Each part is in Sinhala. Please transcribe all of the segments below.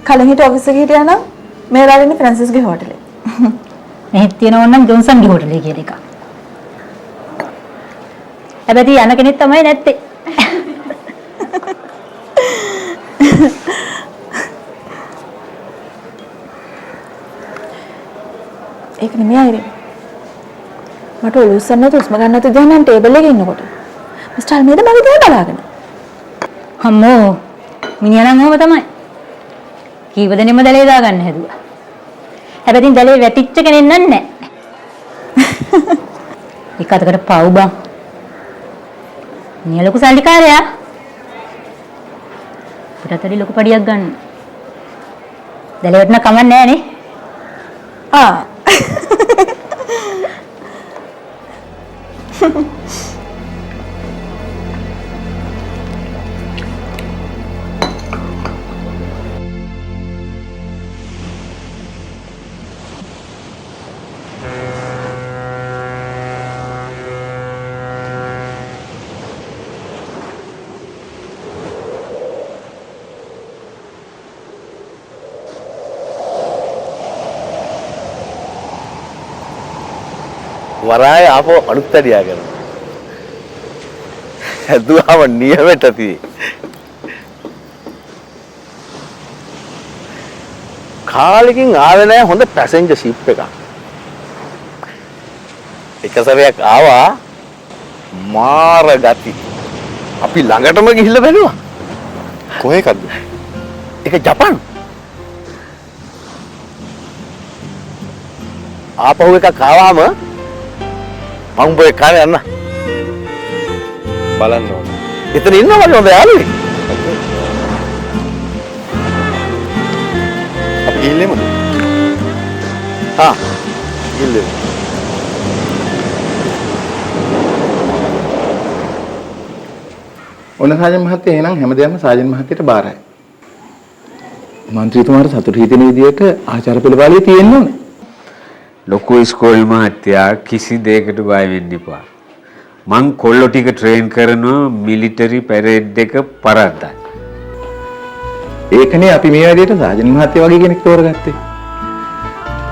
කලින් හිට ඔෆිස් එකේ හිටියා නම් මේ වෙලාවේ ඉන්නේ ෆ්‍රැන්සිස්ගේ හෝටලේ. මෙහෙත් තියෙනවා නම් ජොන්සන්ගේ හෝටලේ කියලා එකක්. හැබැයි යන කෙනෙක් තමයි නැත්තේ. ඒක නෙමෙයි අයිරේ. මට ඔලුස්සන්න තුස්ම ගන්න නැති දැන් නම් ටේබල් එකේ ඉන්නකොට. මිස්ටර් අල්මේද මගේ දිහා බලාගෙන. අම්මෝ මිනිහා නම් ඔහම තමයි. කීප දෙනෙම දැලේ දාගන්න හැදුවා. හැබැයි දැලේ වැටිච්ච කෙනෙක් නෑ. එක අතකට පව් බං. මිනිහා ලොකු සල්ලිකාරයා. පුතටදී ලොකු පඩියක් ගන්න. දැලේ වටන කමක් නෑනේ. ආ. වරාය ආපහු අලුත් ඇඩියා කරනවා. හැදුවාම නියමෙට තියෙයි. කාලෙකින් ආවේ නැහැ හොඳ පැසෙන්ජර් ෂිප් එකක්. එක සැරයක් ආවා මාර ගති. අපි ළඟටම ගිහිල්ලා බැලුවා. කොහේකද? ඒක ජපාන්. ආපහු එකක් ආවම මම බය කාරේ යන්න බලන්න ඕනේ. එතන ඉන්නවද හොඳ යාළුවෙක්? අපි ගිහිල්ලෙමුද? හා ගිහිල්ලෙමු. ඔන්න සාජන් මහත්තයා එහෙනම් හැමදේම සාජන් මහත්තයට බාරයි. මන්ත්‍රීතුමාට සතුටු හිතෙන විදියට ආචාර පිළිවෙලේ තියෙන්න ඕනේ. ලොකු ඉස්කෝලේ මහත්තයා කිසි දෙයකට බය වෙන්න එපා. මං කොල්ලෝ ටික ට්‍රේන් කරනවා මිලිටරි පැරේඩ් එක පරද්දන්න. ඒකනේ අපි මේ වැඩේට සාජන් මහත්තයා වගේ කෙනෙක් තෝරගත්තේ.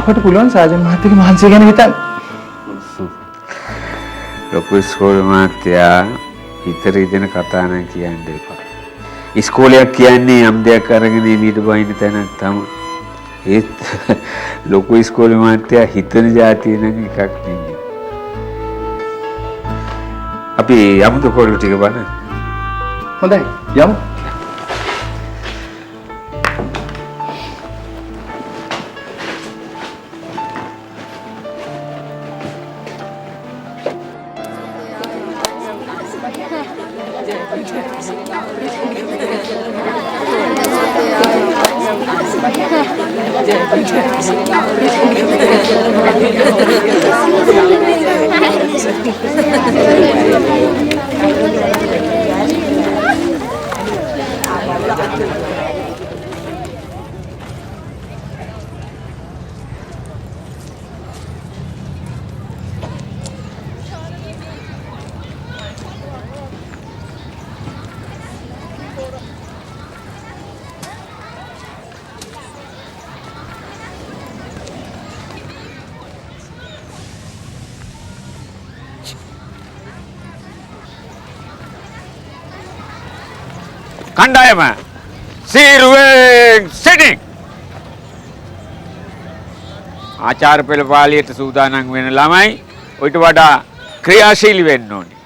අපට පුළුවන් සාජන් මහත්තයාගේ මහන්සිය ගැන හිතන්න. ලොකු ඉස්කෝලේ මහත්තයා හිතර ඉදෙන කතා නම් කියන්න එපා. ඉස්කෝලයක් කියන්නේ යම් දෙයක් අරගෙන එළියට බහින තැනක් තමයි. ඒත් ලොකු ඉස්කෝලේ මහත්තයා හිතන જાතිය නම් එකක් නෙමෙයි. අපි යමුද කොල්ලෝ ටික බලන්න. හොඳයි යමු. කණ්ඩායම සීරුවෙන් සිටින් ආචාර පෙළ පාළියට සූදානම් වෙන ළමයි ඔයිට වඩා ක්‍රියාශීලී වෙන්න ඕනේ.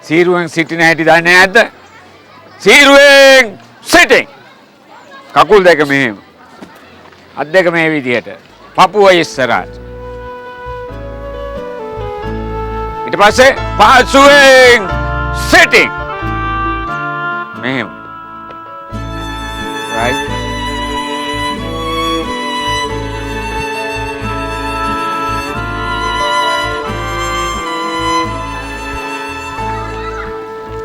සීරුවෙන් සිටින හැටි දන්නේ නැද්ද? සීරුවෙන් සිටින් කකුල් දෙක මෙහෙම අත් දෙක මේ විදිහට පපුව ඉස්සරහට ඊට පස්සේ පහසුවෙන් සිටින් මෙහෙම right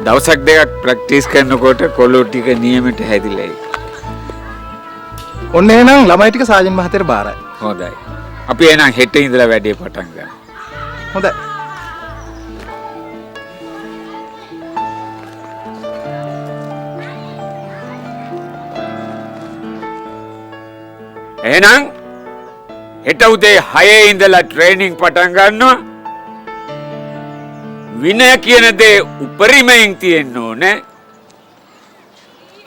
දවසක් දෙකක් ප්‍රැක්ටිස් කරනකොට කොළො ටික නියමයට හැදිලායි. ඔන්න එහෙනම් ළමයි ටික සාජන් මහත්තයට බාරයි. හොඳයි. අපි එහෙනම් හෙට ඉඳලා වැඩේ පටන් ගමු. හොඳයි. එහෙනම් හෙට උදේ 6 ඉඳලා ට්‍රේනින් පටන් ගන්නවා. විනය කියන දේ උපරිමයෙන් තියෙන්න ඕනේ.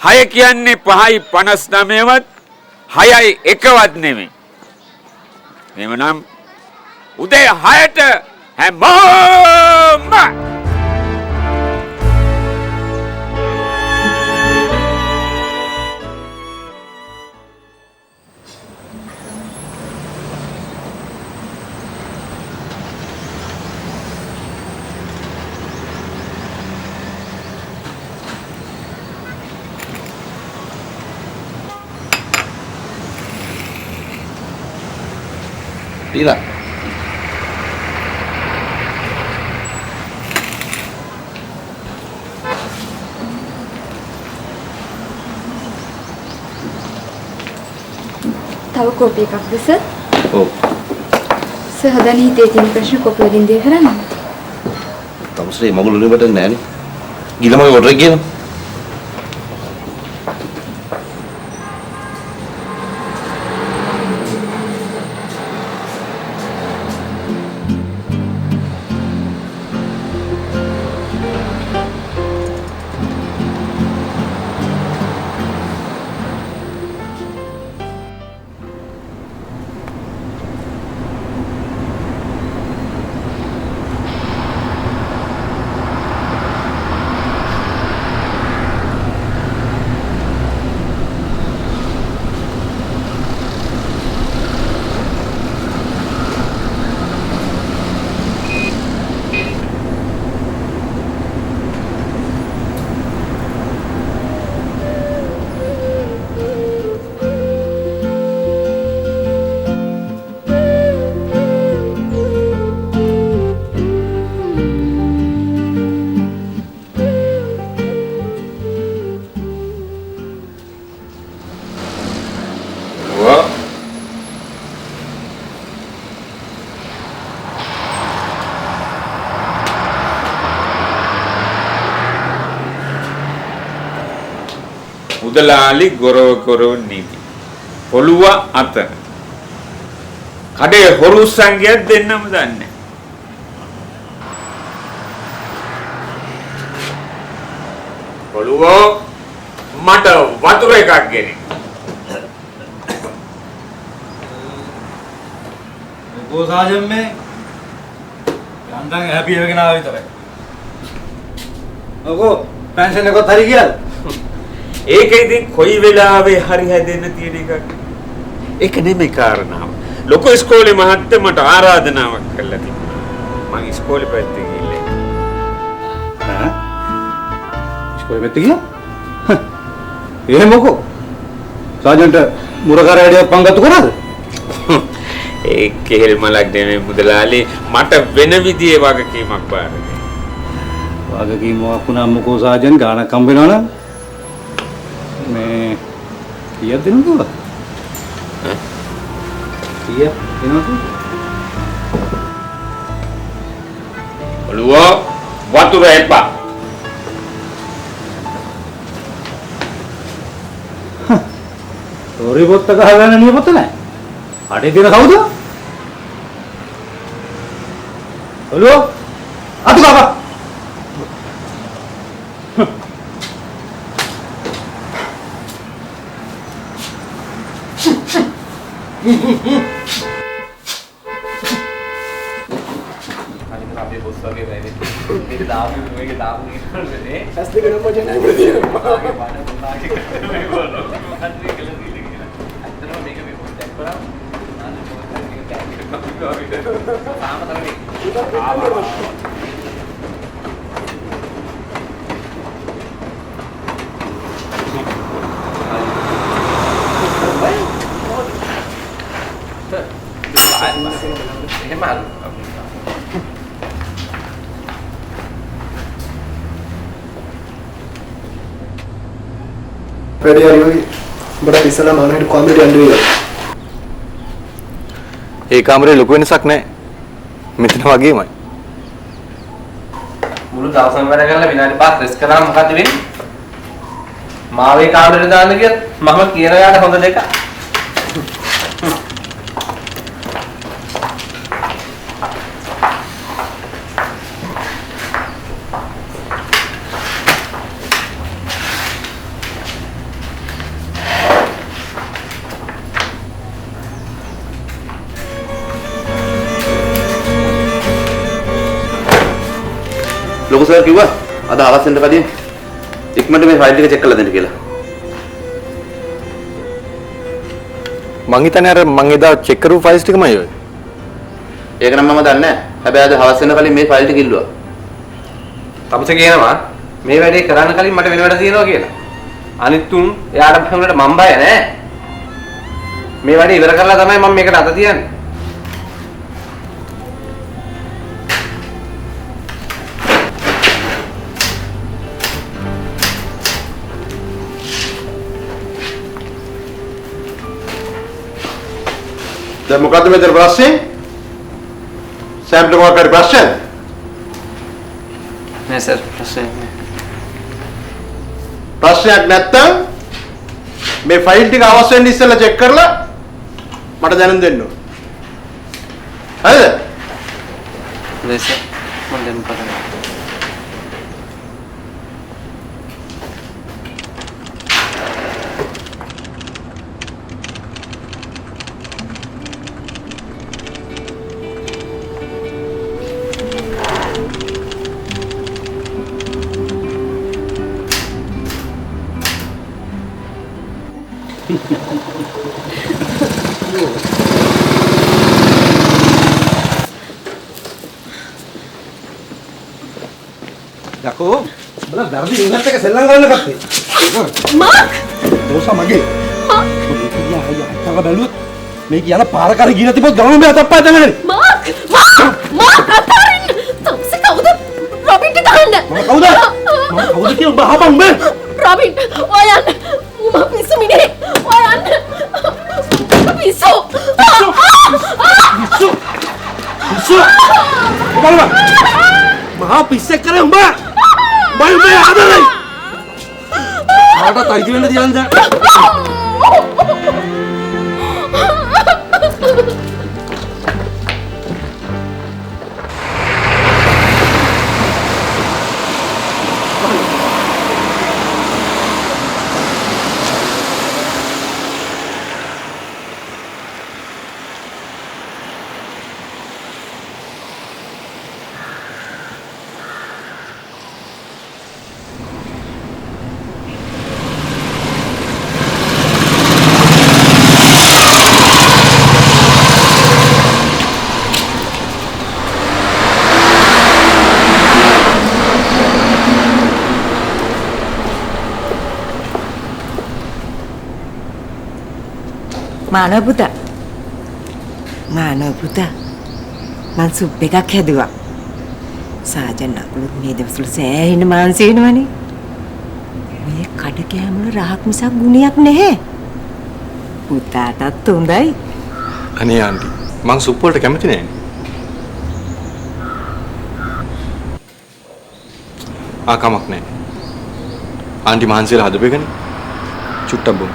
6 කියන්නේ 5යි 59වත් 6යි 1වත් නෙමෙයි. එhmenan උදේ 6ට හැමෝම Tidak. තව කෝපි එකක්ද සර්? ඔව්. සර් හදන හිතේ තියෙන ප්‍රශ්න කෝපි වලින් දෙය කරන්නේ. තමස්රේ මගුල උනේ බටන් නෑනේ. ගිලමගේ ඔඩර් එක කියනවා. මුදලාලි ගොරව කරව නීති පොළුව අතර කඩේ හොරු සංගයක් දෙන්නම දන්නේ පොළුව මට වතුර එකක් ගෙනින් वो साजन में යන්තම් හැපි වෙගෙන ආව විතරයි. ඔකෝ පෙන්ෂන් එකත් හරි ගියාද? ඒක ඉතින් කොයි වෙලාවෙ හරි හැදෙන්න තියෙන එකක්. ඒක නෙමෙයි කාරණාව. ලොකු ඉස්කෝලේ මහත්තයා මට ආරාධනාවක් කළා තිබුණා. මම ඉස්කෝලේ පැත්තේ ගිහිල්ලා. ඈ? ඉස්කෝලේ පැත්තේ ගියා? එහෙම මොකෝ? සාජන්ට මුරකාර වැඩියක් පංගත්තු කරාද? ඒ කෙහෙල් මලක් නෙමෙයි මුදලාලි මට වෙන විදිහේ වගකීමක් බාර දෙන්න. වගකීමක් වුණා මොකෝ සාජන් ගානක් හම්බ වෙනවා නම් මේ කීයක් දෙනවද? කීයක් දෙනවද? ඔළුව වතුර එපා. තෝරි පොත්ත ගහගන්න නියපොත්ත නැහැ. අඩේ දෙන කවුද? ඔළුව අතු ගාපා. අපේ බොස් වගේ වැඩි. මේක දාපු නේ. ඇස් දෙක නම් මචං නෑ ඉතින්. මාගේ බඩ මොනාගේ කරේ මේගොල්ලෝ. මොකක්ද මේ කියලා දීලා කියලා. ඇත්තටම මේක මේ පොත් දැක්කම අන්න පොත් එකේ ටැග් එකක් කපුවා තාම තරමේ. එහෙම අර වැඩි හරි වගේ. උඹට ඉස්සලා මම කොම්බිට යන්න වෙයි. ඒ කාමරේ ලොකු වෙනසක් නැහැ. මෙතන වගේමයි. මුළු දවසම වැඩ කරලා විනාඩි 5ක් රෙස්ට් කරාම මොකද වෙන්නේ? මාවේ කාමරේට දාන්න ගියත් මම කියන යාට හොඳ දෙක. ලොකු සර් කිව්වා අද හවස් වෙනට කලින් ඉක්මනට මේ ෆයිල් එක චෙක් කරලා දෙන්න කියලා. මං හිතන්නේ අර මං එදා චෙක් කරපු ෆයිල්ස් ටිකමයි ඔය. ඒක නම් මම දන්නේ නැහැ. හැබැයි අද හවස් වෙන කලින් මේ ෆයිල් ටික ඉල්ලුවා. තපස කියනවා මේ වැඩේ කරන්න කලින් මට වෙන වැඩ තියෙනවා කියලා. අනිත් තුන් එයාට බහුනට මම බය නෑ. මේ වැඩේ ඉවර කරලා තමයි මම මේකට අත තියන්නේ. දැන් මොකද්ද මෙතන ප්‍රශ්නේ? සෑම්පල් මොකක්ද ප්‍රශ්නේ? නෑ සර් ප්‍රශ්නයක් නෑ. ප්‍රශ්නයක් නැත්තම් මේ ෆයිල් ටික අවශ්‍ය වෙන්න ඉස්සෙල්ලා චෙක් කරලා මට දැනුම් දෙන්න ඕන. හරිද? නෑ සර් මම දැන් පටන් යකෝ බල වැරදි ඉන්නත් එක සෙල්ලම් කරන්න ගත්තේ. මාක් දෝසා මගේ. අයියා බැලුවොත් මේක යන පාර කර ගිහින් තිබ්බොත් ගමම මේ අතප්පා දැනගන්නේ. මාක් අතරින් තම්සේ කවුද රොබින්ට ගහන්න මම කවුද කියලා උඹ අහපන් උඹ. රොබින් ඔයන් මම පිස්සු මිනේ ඔයන් පිස්සු බලන්න. මහා පිස්සෙක් කරේ උඹ. උඹ ආදරේ. මට තයිති වෙන්න තියන්න දැන්. මානව පුතා මං සුප් එකක් හැදුවා. සාජන් අකුලුත් මේ දවස්වල සෑහෙන මාංශ වෙනවනේ. මේ කඩ කෑම වල රහක් මිසක් ගුණයක් නැහැ. පුතාටත් හොඳයි. අනේ ආන්ටි මං සුප් වලට කැමති නෑනේ. කමක් නෑ. ආන්ටි මහන්සියලා හදපෙකනේ. චුට්ටක් බොමු.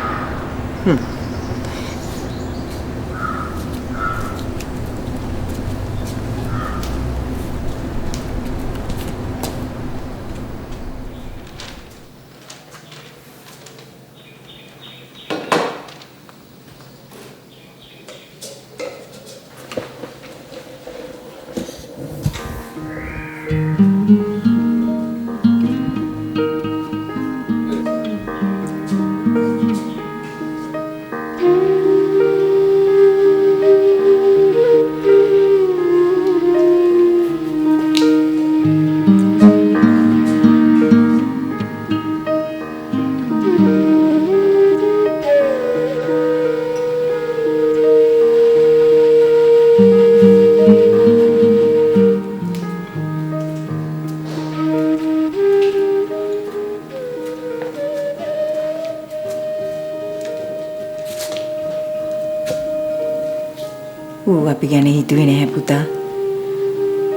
ඌ අපි ගැන හිතුවේ නැහැ පුතා.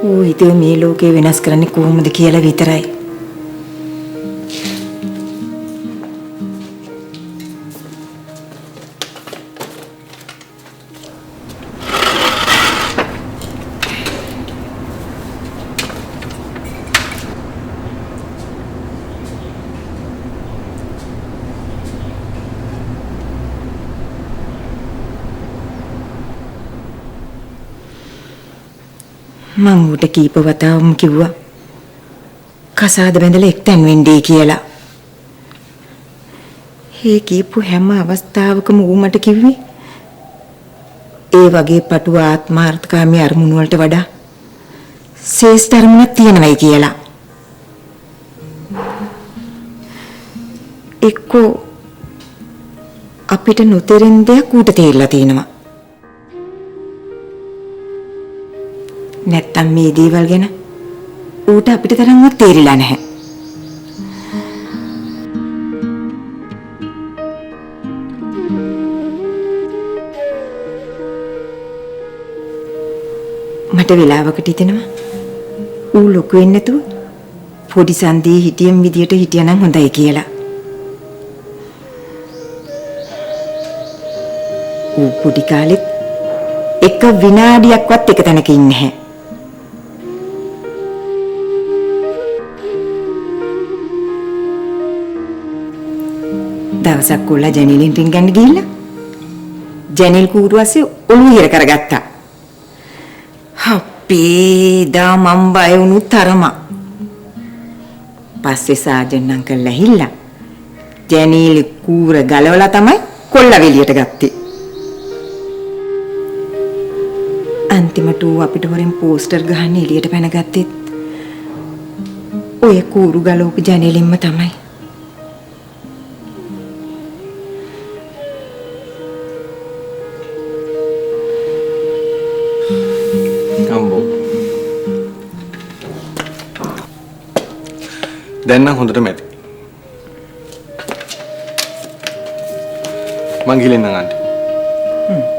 ඌ හිතුවේ මේ ලෝකේ වෙනස් කරන්නේ කොහොමද කියලා විතරයි. මං ඌට කීප වතාවම කිව්වා කසාද බැඳලා එක්තැන් වෙන්නේ කියලා. ඒ කීපු හැම අවස්ථාවකම ඌ මට කිව්වේ ඒ වගේ පටු ආත්මාර්ථකාමී අරමුණු වලට වඩා ශ්‍රේෂ්ඨ අරමුණක් තියෙනවයි කියලා. එක්කෝ අපිට නොතෙරෙන දෙයක් ඌට තේරිලා තියෙනවා. නැත්තම් මේ දේවල් ගැන ඌට අපිට තරම්වත් තේරිලා නැහැ. මට වෙලාවකට හිතෙනවා ඌ ලොකු වෙන්නේ නැතුව පොඩි සන්දී හිටියම් විදියට හිටියනම් හොඳයි කියලා. ඌ පොඩි කාලෙත් එක විනාඩියක්වත් එක තැනක ඉන්නේ නැහැ. දවසක් කොල්ලා ජනේලෙන් රින් ගන්න ගිහිල්ලා ජනේල් කූරු ඇස්සේ ඔළුව හිර කරගත්තා. අපේ දා මම් බය වුණු තරම. පස්සේ සාජන් අංකල් ඇහිල්ලා ජනේල් කූර ගලවලා තමයි කොල්ලා වෙලියට ගත්තේ. අන්තිමට ඌ අපිට හොරෙන් පෝස්ටර් ගහන්න එළියට පැනගත්තෙත් ඔය කූරු ගලවපු ජනේලෙන්ම තමයි. දැන් නම් හොඳටම ඇති. මං ගිහින් එන්නම් ආන්ටි.